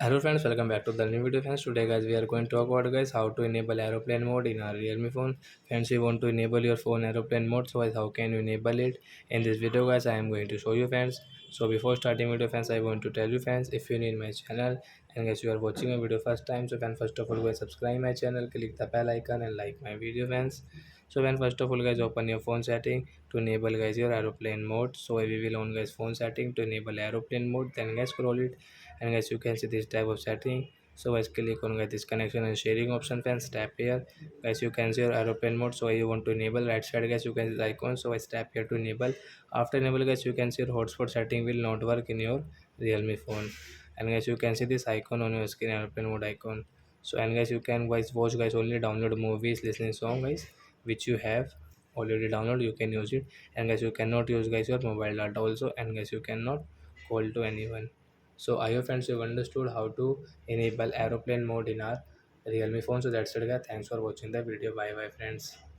Hello friends, welcome back to the new video friends. Today guys we are going to talk about guys how to enable aeroplane mode in our Realme phone. Friends, you want to enable your phone aeroplane mode, so guys how can you enable it? In this video guys I am going to show you friends. So before starting video friends, I want to tell you friends, if you need my channel and guys you are watching a video first time, so then first of all guys subscribe my channel, click the bell icon and like my video friends. So when first of all guys open your phone setting to enable guys your aeroplane mode. So we will on guys phone setting to enable aeroplane mode, then guys scroll it and guys you can see this type of setting. So guys click on guys this connection and sharing option, friends tap here. Guys you can see your aeroplane mode, so you want to enable right side guys you can see the icon, so guys tap here to enable. After enable guys you can see your hotspot setting will not work in your Realme phone, and guys you can see this icon on your screen, aeroplane mode icon. So and guys you can guys watch guys only download movies, listening song guys which you have already download, you can use it. And guys you cannot use guys your mobile data also, and guys you cannot call to anyone. So I hope friends you've understood how to enable aeroplane mode in our Realme phone. So that's it guys. Thanks for watching the video. Bye bye friends.